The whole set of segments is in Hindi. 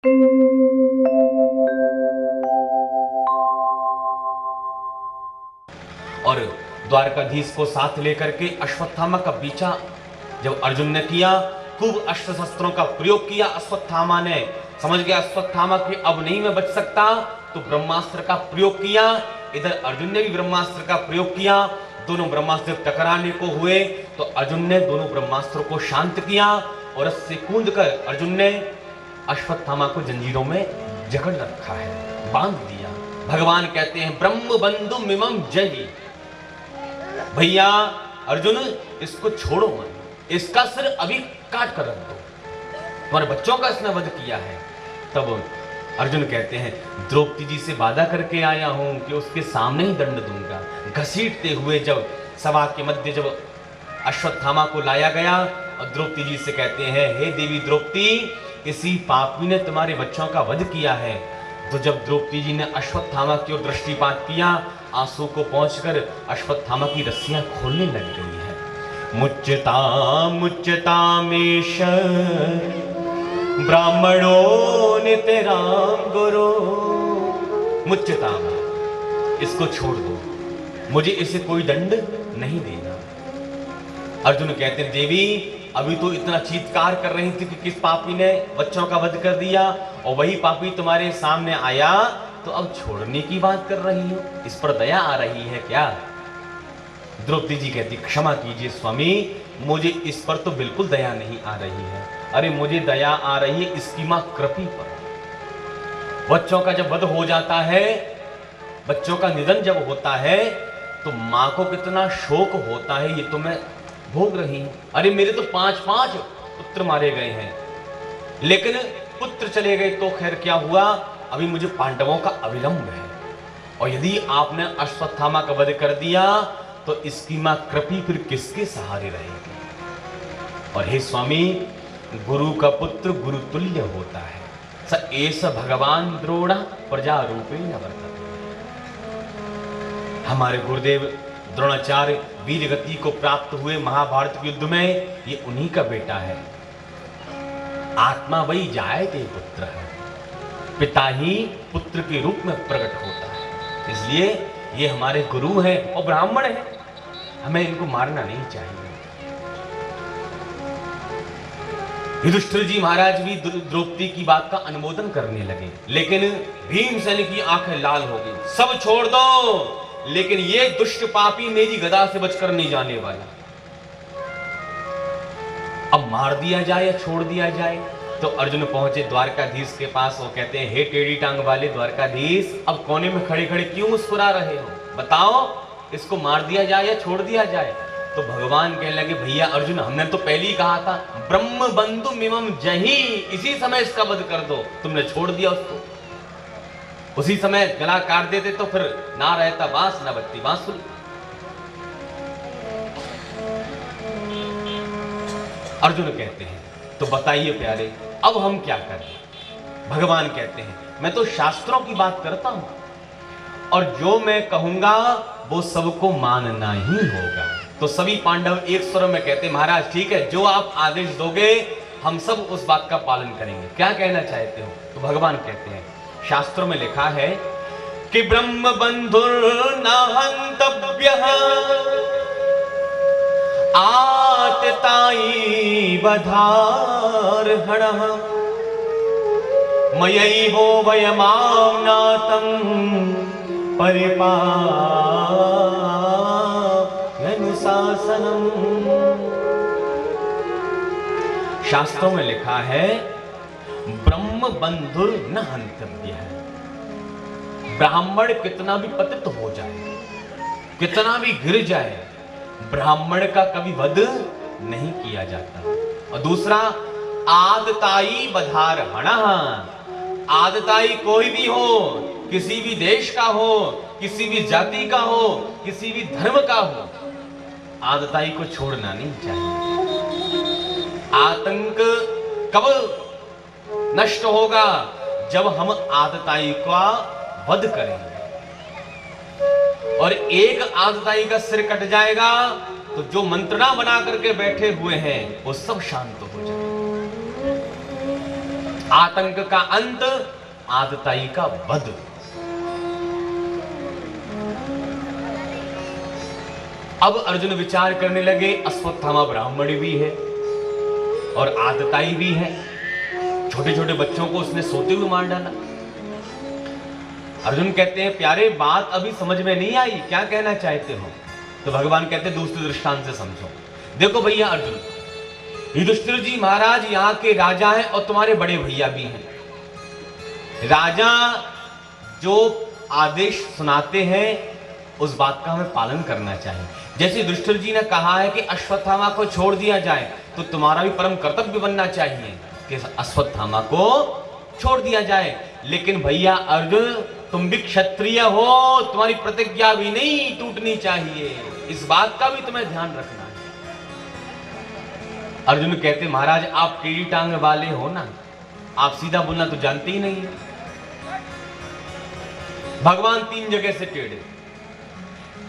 और द्वारकाधीश को साथ लेकर के अश्वत्थामा का पीछा जब अर्जुन ने किया, खूब अस्त्र शस्त्रों का प्रयोग किया। अश्वत्थामा ने समझ गया अश्वत्थामा कि अब नहीं मैं बच सकता, तो ब्रह्मास्त्र का प्रयोग किया। इधर अर्जुन ने भी ब्रह्मास्त्र का प्रयोग किया। दोनों ब्रह्मास्त्र टकराने को हुए तो अर्जुन ने दोनों ब्रह्मास्त्रों को शांत किया और उससे कूदकर अर्जुन ने अश्वत्थामा को जंजीरों में जकड़ रखा है, बांध दिया। भगवान कहते हैं ब्रह्म बंधु मिमम जय। भैया अर्जुन इसको छोड़ो मत, इसका सिर अभी काट कर रख दो, तुम्हारे बच्चों का इसने वध किया है। तब अर्जुन कहते हैं द्रौपदी जी से वादा करके आया हूं कि उसके सामने ही दंड दूंगा। घसीटते हुए जब सभा के मध्य जब अश्वत्थामा को लाया गया और द्रौपदी जी से कहते हैं हे देवी द्रौपदी, इसी पापी ने तुम्हारे बच्चों का वध किया है। तो जब द्रौपदी जी ने अश्वत्थामा की ओर दृष्टिपात किया, आंसू को पहुंचकर अश्वत्थामा की रस्सियां खोलने लग गई है। मुच्यता मुच्यतामेश ब्राह्मणो नितराम गुरु। मुच्यताम, इसको छोड़ दो, मुझे इसे कोई दंड नहीं देना। अर्जुन कहते हैं देवी अभी तो इतना चीत्कार कर रही थी कि किस पापी ने बच्चों का वध कर दिया, और वही पापी तुम्हारे सामने आया तो अब छोड़ने की बात कर रही हो, इस पर दया आ रही है क्या? द्रौपदी जी कहती क्षमा कीजिए स्वामी, मुझे इस पर तो बिल्कुल दया नहीं आ रही है। अरे मुझे दया आ रही है इसकी मां कृपी पर। बच्चों का जब वध हो जाता है, बच्चों का निधन जब होता है तो मां को कितना शोक होता है ये तो मैं भोग रही हूं। अरे मेरे तो 5-5 पुत्र मारे गए हैं, लेकिन पुत्र चले गए तो खैर क्या हुआ, अभी मुझे पांडवों का अविलंब है। और यदि आपने अश्वत्थामा का वध कर दिया तो इसकी मां कृपी फिर किसके सहारे रहेगी? और हे स्वामी, गुरु का पुत्र गुरु तुल्य होता है। स एस भगवान द्रोण प्रजा रूपेण वर्तते। हमारे गुरुदेव द्रोणाचार्य वीर गति को प्राप्त हुए महाभारत के युद्ध में, ये उन्हीं का बेटा है। आत्मा वही जाए ते पुत्र है, पिता ही पुत्र के रूप में प्रकट होता है। इसलिए ये हमारे गुरु हैं और ब्राह्मण हैं, हमें इनको मारना नहीं चाहिए। युधिष्ठिर जी महाराज भी द्रौपदी की बात का अनुमोदन करने लगे, लेकिन भीमसेन की आंखें लाल हो गई। सब छोड़ दो, लेकिन ये दुष्ट पापी मेरी गदा से बचकर नहीं जाने वाला। अब मार दिया जाए या छोड़ दिया जाए? तो अर्जुन पहुंचे द्वारकाधीश के पास। वो कहते हैं हे टेढ़ी टांग वाले द्वारकाधीश, अब कोने में खड़े खड़े क्यों मुस्कुरा रहे हो? बताओ इसको मार दिया जाए या छोड़ दिया जाए? तो भगवान कहने लगे भैया अर्जुन, हमने तो पहले ही कहा था ब्रह्म बंधु मिमम जही, इसी समय इसका वध कर दो। तुमने छोड़ दिया उसको, उसी समय गला काट देते तो फिर ना रहता बांस ना बजती बांसुरी। अर्जुन कहते हैं तो बताइए प्यारे, अब हम क्या करें? भगवान कहते हैं मैं तो शास्त्रों की बात करता हूं, और जो मैं कहूंगा वो सबको मानना ही होगा। तो सभी पांडव एक स्वर में कहते हैं महाराज ठीक है, जो आप आदेश दोगे हम सब उस बात का पालन करेंगे। क्या कहना चाहते हो? तो भगवान कहते हैं शास्त्रों में लिखा है कि ब्रह्म बंधुर्न हन्तव्यः आततायी बधार्हणः मयैवो वयमाम्नातं परिपालयनुशासनम्। शास्त्रों में लिखा है ब्रह्म बंधुर न हंतव्य है। ब्राह्मण कितना भी पतित हो जाए, कितना भी गिर जाए, ब्राह्मण का कभी वध नहीं किया जाता। और दूसरा आदताई बधारहणः, आदताई कोई भी हो, किसी भी देश का हो, किसी भी जाति का हो, किसी भी धर्म का हो, आदताई को छोड़ना नहीं चाहिए। आतंक कब नष्ट होगा? जब हम आदताई का वध करेंगे। और एक आदताई का सिर कट जाएगा तो जो मंत्रणा बना करके बैठे हुए हैं वो सब शांत हो जाएंगे। आतंक का अंत, आतताई का वध। अब अर्जुन विचार करने लगे, अश्वत्थामा ब्राह्मण भी है और आतताई भी है, छोटे छोटे बच्चों को उसने सोते हुए मार डाला। अर्जुन कहते हैं, प्यारे बात अभी समझ में नहीं आई, क्या कहना चाहते हो? तो भगवान कहते हैं, दूसरे दृष्टांत से समझो। देखो भैया अर्जुन, युधिष्ठिर जी महाराज यहाँ के राजा हैं और तुम्हारे बड़े भैया भी हैं। राजा जो आदेश सुनाते हैं उस बात का हमें पालन करना चाहिए। जैसे युधिष्ठिर जी ने कहा है कि अश्वत्थामा को छोड़ दिया जाए, तो तुम्हारा भी परम कर्तव्य बनना चाहिए कि अश्वत्थामा को छोड़ दिया जाए। लेकिन भैया अर्जुन, तुम भी क्षत्रिय हो, तुम्हारी प्रतिज्ञा भी नहीं टूटनी चाहिए, इस बात का भी तुम्हें ध्यान रखना है। अर्जुन कहते, महाराज आप टेढ़ी टांग वाले हो ना, आप सीधा बोलना तो जानते ही नहीं। भगवान 3 जगह से टेढ़े,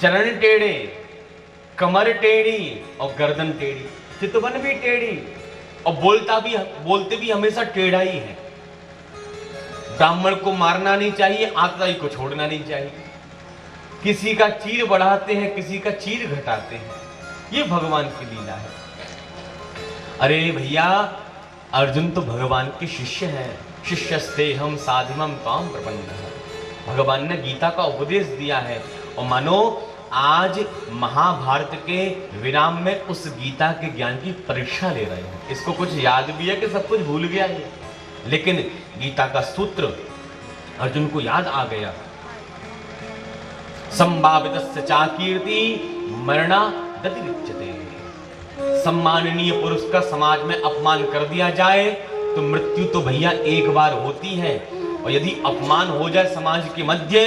चरण टेढ़े, कमर टेढ़ी और गर्दन टेढ़ी, चितवन भी टेढ़ी और बोलते भी हमेशा टेढ़ा ही है। ब्राह्मण को मारना नहीं चाहिए, आतताई को छोड़ना नहीं चाहिए। किसी का चीर बढ़ाते हैं, किसी का चीर घटाते हैं, ये भगवान की लीला है। अरे भैया अर्जुन तो भगवान के शिष्य हैं, शिष्यस्ते हम साधिमम त्वाम प्रपन्नः। भगवान ने गीता का उपदेश दिया है और मानो आज महाभारत के विराम में उस गीता के ज्ञान की परीक्षा ले रहे हैं। इसको कुछ याद भी है कि सब कुछ भूल गया है, लेकिन गीता का सूत्र अर्जुन को याद आ गया। संभावितस्य चा कीर्ति मरणा गतिरिच्यते। सम्माननीय पुरुष का समाज में अपमान कर दिया जाए तो मृत्यु तो भैया एक बार होती है, और यदि अपमान हो जाए समाज के मध्य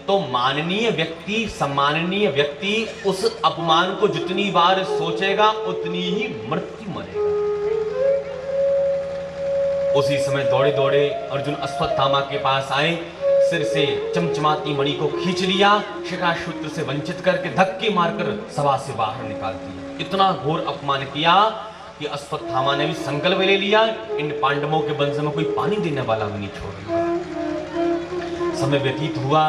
तो माननीय व्यक्ति, सम्माननीय व्यक्ति उस अपमान को जितनी बार सोचेगा उतनी ही मृत्यु मरेगा। उसी समय दौड़े दौड़े अर्जुन अश्वत्थामा के पास आए, सिर से चमचमाती मणि को खींच लिया, शिखासूत्र से वंचित करके धक्के मारकर सभा से बाहर निकाल दिया। इतना घोर अपमान किया कि अश्वत्थामा ने भी संकल्प ले लिया, इन पांडवों के वंश में कोई पानी देने वाला भी नहीं छोड़ेगा। समय व्यतीत हुआ,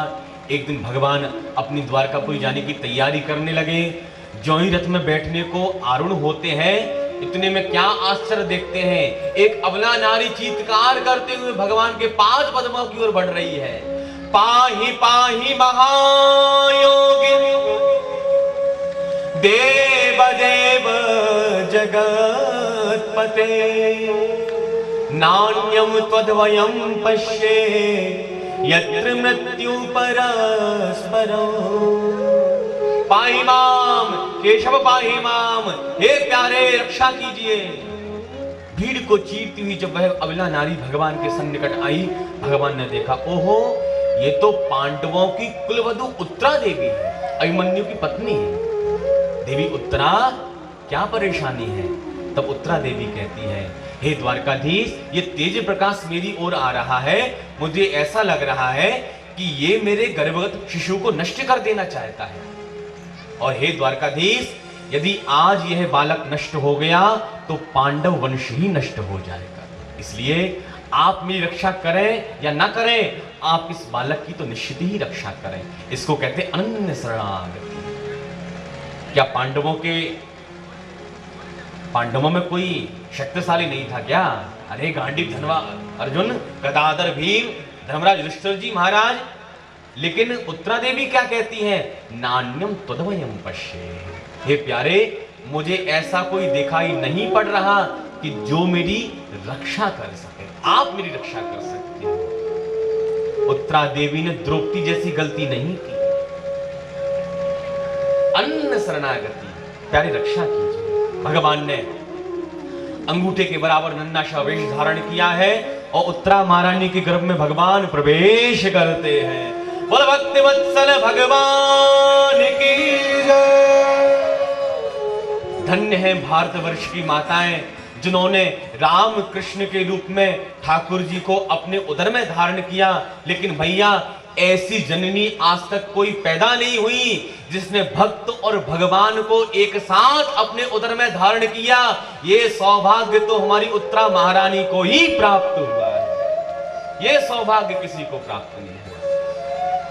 एक दिन भगवान अपनी द्वारकापुरी जाने की तैयारी करने लगे। जो ही रथ में बैठने को आरूढ़ होते हैं, इतने में क्या आश्चर्य देखते हैं, एक अबला नारी चीत्कार करते हुए भगवान के 5 पद्मों की ओर बढ़ रही है। पाहि पाहि महायोगिनी देव देव जगत्पते नान्यं त्वद्वयं पश्ये यत्र मृत्यु परस्परं। पाहि माम केशव पाहि माम, हे प्यारे रक्षा कीजिए। भीड़ को चीरती हुई जब वह अबला नारी भगवान के सन्निकट आई, भगवान ने देखा, ओहो ये तो पांडवों की कुलवधु उत्तरा देवी है, अभिमन्यु की पत्नी है। देवी उत्तरा क्या परेशानी है? तब उत्तरा देवी कहती है, हे द्वारकाधीश, ये तेज प्रकाश मेरी ओर आ रहा है, मुझे ऐसा लग रहा है कि ये मेरे गर्भगत शिशु को नष्ट कर देना चाहता है। और हे द्वारकाधीश, यदि आज यह बालक नष्ट हो गया तो पांडव वंश ही नष्ट हो जाएगा। इसलिए आप मेरी रक्षा करें या ना करें, आप इस बालक की तो निश्चित ही रक्षा करें। इसको कहते अनन्य शरणागति। क्या पांडवों में कोई शक्तिशाली नहीं था क्या? अरे गांडीव धनवा अर्जुन, गदाधर भीम, धर्मराज युधिष्ठिर जी महाराज। लेकिन उत्तरा देवी क्या कहती है? नान्यम त्वद्वयं पश्ये। हे प्यारे, मुझे ऐसा कोई दिखाई नहीं पड़ रहा कि जो मेरी रक्षा कर सके। आप मेरी रक्षा कर सकते हो। उत्तरा देवी ने द्रौपदी जैसी गलती नहीं की। अनन्य शरणागति, प्यारी रक्षा कीजिए। भगवान ने अंगूठे के बराबर नन्हा सा वेश धारण किया है और उत्तरा महारानी के गर्भ में भगवान प्रवेश करते हैं। बोल भक्ति वत्सल भगवान की जय। धन्य है भारतवर्ष की माताएं जिन्होंने राम कृष्ण के रूप में ठाकुर जी को अपने उदर में धारण किया। लेकिन भैया ऐसी जननी आज तक कोई पैदा नहीं हुई जिसने भक्त और भगवान को एक साथ अपने उदर में धारण किया। ये सौभाग्य तो हमारी उत्तरा महारानी को ही प्राप्त हुआ है, ये सौभाग्य किसी को प्राप्त नहीं हुआ।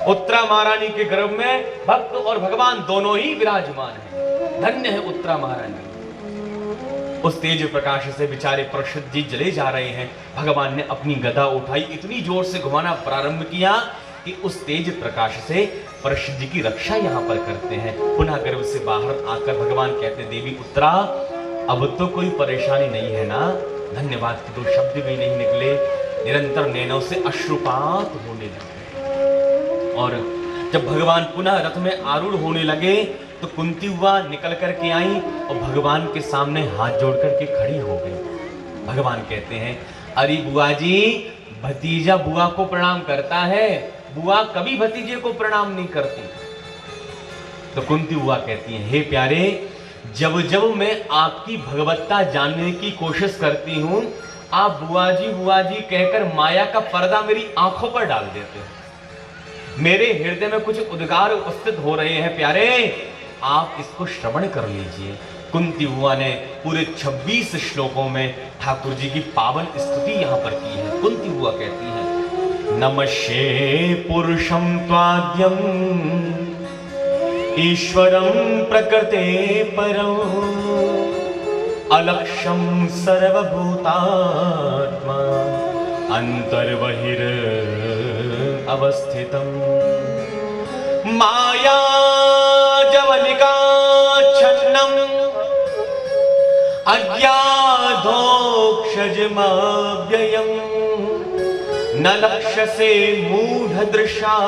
उत्तरा महारानी के गर्भ में भक्त और भगवान दोनों ही विराजमान हैं। धन्य है उत्तरा महारानी। उस तेज प्रकाश से बेचारे परीक्षित जी जले जा रहे हैं। भगवान ने अपनी गदा उठाई, इतनी जोर से घुमाना प्रारंभ किया कि उस तेज प्रकाश से परीक्षित जी की रक्षा यहां पर करते हैं। पुनः गर्भ से बाहर आकर भगवान कहते, देवी उत्तरा अब तो कोई परेशानी नहीं है ना? धन्यवाद के दो शब्द भी नहीं निकले, निरंतर नैनों से अश्रुपात होने लगे। और जब भगवान पुनः रथ में आरूढ़ होने लगे तो कुंती बुआ निकल करके आई और भगवान के सामने हाथ जोड़ करके खड़ी हो गई। भगवान कहते हैं, अरे बुआ जी, भतीजा बुआ को प्रणाम करता है, बुआ कभी भतीजे को प्रणाम नहीं करती। तो कुंती बुआ कहती है, हे प्यारे, जब जब मैं आपकी भगवत्ता जानने की कोशिश करती हूं, आप बुआ जी कहकर माया का पर्दा मेरी आंखों पर डाल देते हो। मेरे हृदय में कुछ उद्गार उपस्थित हो रहे हैं प्यारे, आप इसको श्रवण कर लीजिए। कुंती बुआ ने पूरे 26 श्लोकों में ठाकुर जी की पावन स्तुति यहां पर की है। कुंती बुआ कहती है, नमस्ये पुरुषं त्वाद्यं ईश्वरं प्रकृते परं अलक्ष्यं सर्वभूतात्मा अंतर्बहिर अवस्थितम् माया जवनिका छन्नम अज्ञाधोक्षजमाव्ययम् न लक्ष्यसे मूढ़दृशा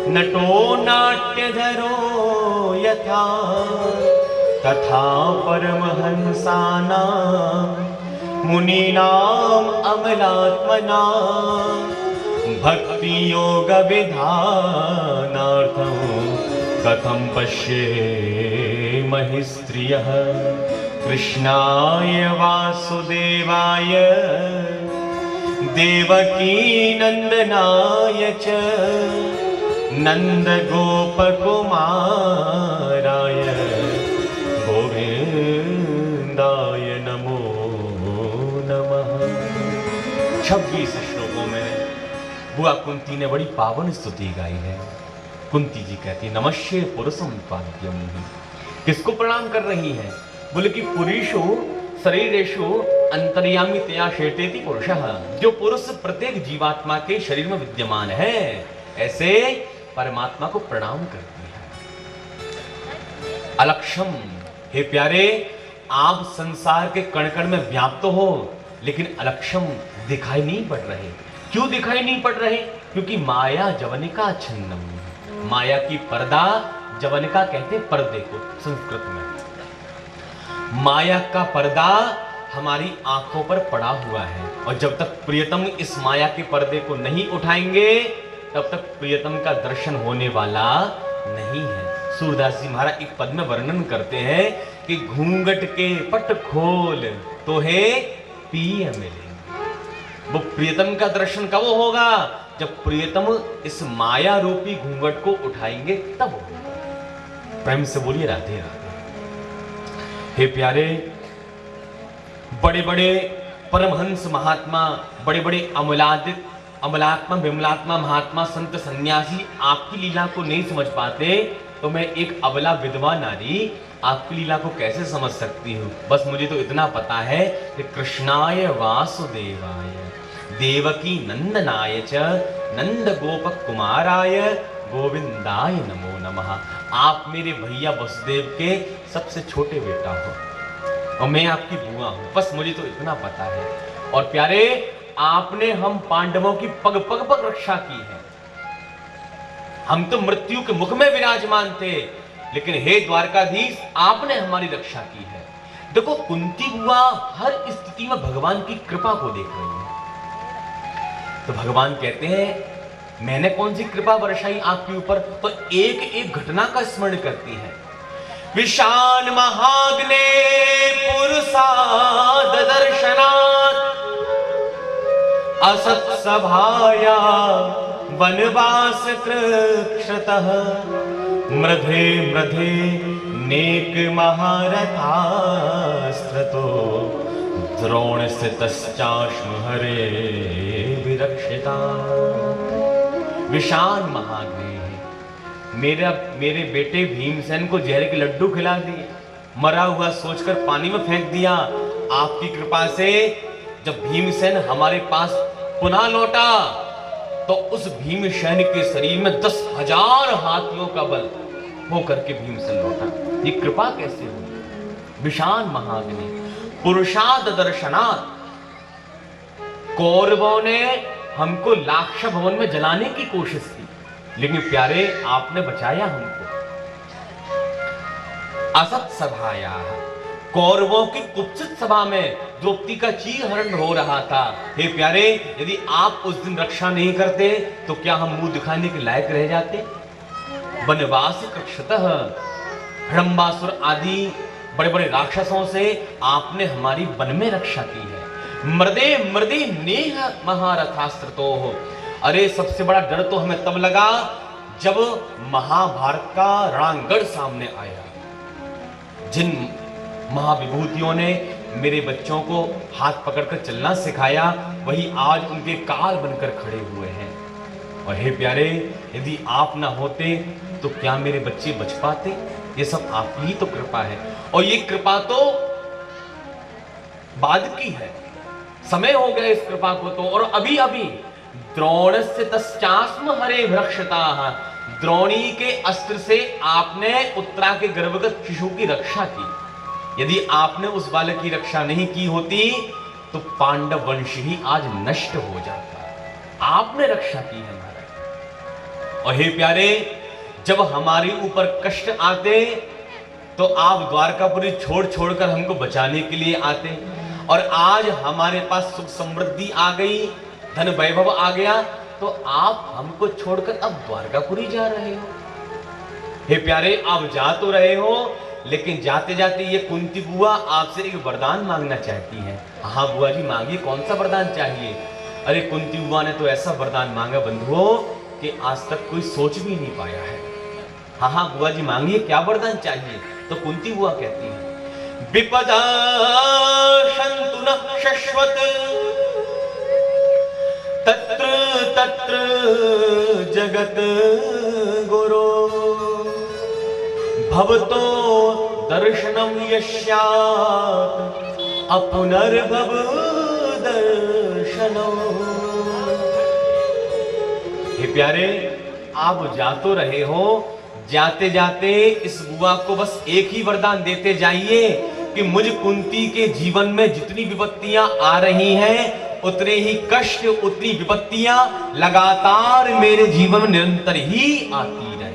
नटो नाट्यधरो यथा तथा परमहंसानां मुनीनाम् अमलात्मनां भक्ति योग विधानार्थं कथं पश्येमहि स्त्रियः कृष्णाय वासुदेवाय देवकी नंदनाय च नंद गोपकुमाराय गोविंदाय नमो नमः। 26 श्लोकों में बुआ कुंती ने बड़ी पावन स्तुति गाई है। कुंती जी कहती, नमस्ये पुरुषं त्वाद्यं। किसको प्रणाम कर रही हैं? बोले कि पुरुषो शरीरेषु अंतर्यामी तया शेतेति पुरुषः, जो पुरुष प्रत्येक जीवात्मा के शरीर में विद्यमान है, ऐसे परमात्मा को प्रणाम करती है। अलक्षम, हे प्यारे, आप संसार के कण कण में व्याप्त हो, लेकिन अलक्षम दिखाई नहीं पड़ रहे। क्यों दिखाई नहीं पड़ रहे? क्योंकि माया जवनिका छन्नम, माया की पर्दा, जवनिका कहते पर्दे को संस्कृत में। माया का पर्दा हमारी आंखों पर पड़ा हुआ है, और जब तक प्रियतम इस माया के पर्दे को नहीं उठाएंगे, तब तक प्रियतम का दर्शन होने वाला नहीं है। सूरदास जी महाराज एक पद में वर्णन करते हैं कि घूंघट के पट खोल तो है पिय मिले। वो प्रियतम का दर्शन कब होगा? जब प्रियतम इस माया रूपी घूंघट को उठाएंगे, तब होगा। प्रेम से बोलिए राधे राधे। हे प्यारे, बड़े बड़े परमहंस महात्मा, बड़े बड़े अमलात्मा विमलात्मा महात्मा संत सन्यासी आपकी लीला को नहीं समझ पाते, तो मैं एक अबला विधवा नारी आपकी लीला को कैसे समझ सकती हूँ? बस मुझे तो इतना पता है कि कृष्णाय वासुदेवाय देवकी नंदनाय च नंद गोप कुमाराय गोविंदाय नमो नमः। आप मेरे भैया वसुदेव के सबसे छोटे बेटा हो और मैं आपकी बुआ हूं, बस मुझे तो इतना पता है। और प्यारे, आपने हम पांडवों की पग पग पर रक्षा की है। हम तो मृत्यु के मुख में विराजमान थे, लेकिन हे द्वारकाधीश, आपने हमारी रक्षा की है। देखो, कुंती बुआ हर स्थिति में भगवान की कृपा को देख रही है। तो भगवान कहते हैं, मैंने कौन सी कृपा बरसाई आपके ऊपर? तो एक एक घटना का स्मरण करती है। विशान महाग्ने पुरुषाद दर्शनात् असत सभाया वनवास कृक्षतः मृधे मृधे नेक महारथास्त्रतो द्रोण स्थितश्चाश्म हरे विरक्षिता। विशाल महाग्नि है, मेरे बेटे भीमसेन को जहर के लड्डू खिला दिए, मरा हुआ सोचकर पानी में फेंक दिया। आपकी कृपा से जब भीमसेन हमारे पास पुनः लौटा तो उस भीमसेन के शरीर में 10,000 हाथियों का बल होकर के भीमसेन लौटा। ये कृपा कैसे हुई? विशाल महाग्नि पुरुषाद दर्शनात्। कौरवों ने हमको लाक्ष भवन में जलाने की कोशिश की, लेकिन प्यारे आपने बचाया हमको। असत सभाया, कौरवों की कुत्सित सभा में द्रौपदी का चीरहरण हो रहा था। हे प्यारे, यदि आप उस दिन रक्षा नहीं करते तो क्या हम मुंह दिखाने के लायक रह जाते? वनवास कृक्षतः, हड़म्बासुर आदि बड़े बड़े राक्षसों से आपने हमारी वन में रक्षा की है। मृदे मृदे नेह महारथास्त्रतो हो। अरे सबसे बड़ा डर तो हमें तब लगा जब महाभारत का रणांगण सामने आया। जिन महाविभूतियों ने मेरे बच्चों को हाथ पकड़कर चलना सिखाया, वही आज उनके काल बनकर खड़े हुए हैं। और हे प्यारे, यदि आप ना होते तो क्या मेरे बच्चे बच पाते? ये सब आपकी ही तो कृपा है, और ये कृपा तो बाद की है। समय हो गया इस कृपा को तो, और अभी अभी द्रोणस्य तश्चास्म हरे भ्रक्षता, द्रोणी के अस्त्र से आपने उत्तरा के गर्भगत शिशु की रक्षा की। यदि आपने उस बालक की रक्षा नहीं की होती तो पांडव वंश ही आज नष्ट हो जाता। आपने रक्षा की है महाराज। और हे प्यारे, जब हमारे ऊपर कष्ट आते तो आप द्वारकापुरी छोड़ छोड़कर हमको बचाने के लिए आते, और आज हमारे पास सुख समृद्धि आ गई, धन वैभव आ गया, तो आप हमको छोड़कर अब द्वारकापुरी जा रहे हो। हे प्यारे, आप जा तो रहे हो, लेकिन जाते जाते ये कुंती बुआ आपसे एक वरदान मांगना चाहती है। हाँ बुआ जी मांगिए, कौन सा वरदान चाहिए? अरे कुंती बुआ ने तो ऐसा वरदान मांगा बंधुओं कि आज तक कोई सोच भी नहीं पाया है। हाँ हाँ बुआ जी मांगिए, क्या वरदान चाहिए? तो कुंती बुआ कहती है, विपदा शंतु न शश्वत तत्र तत्र जगत गुरो भवतो दर्शनम यस्यात् अपुनर्भव दर्शनो। हे प्यारे, आप जा तो रहे हो, जाते जाते इस बुआ को बस एक ही वरदान देते जाइए कि मुझ कुंती के जीवन में जितनी विपत्तियां आ रही हैं, उतने ही कष्ट, उतनी विपत्तियां लगातार मेरे जीवन में निरंतर ही आती रहे।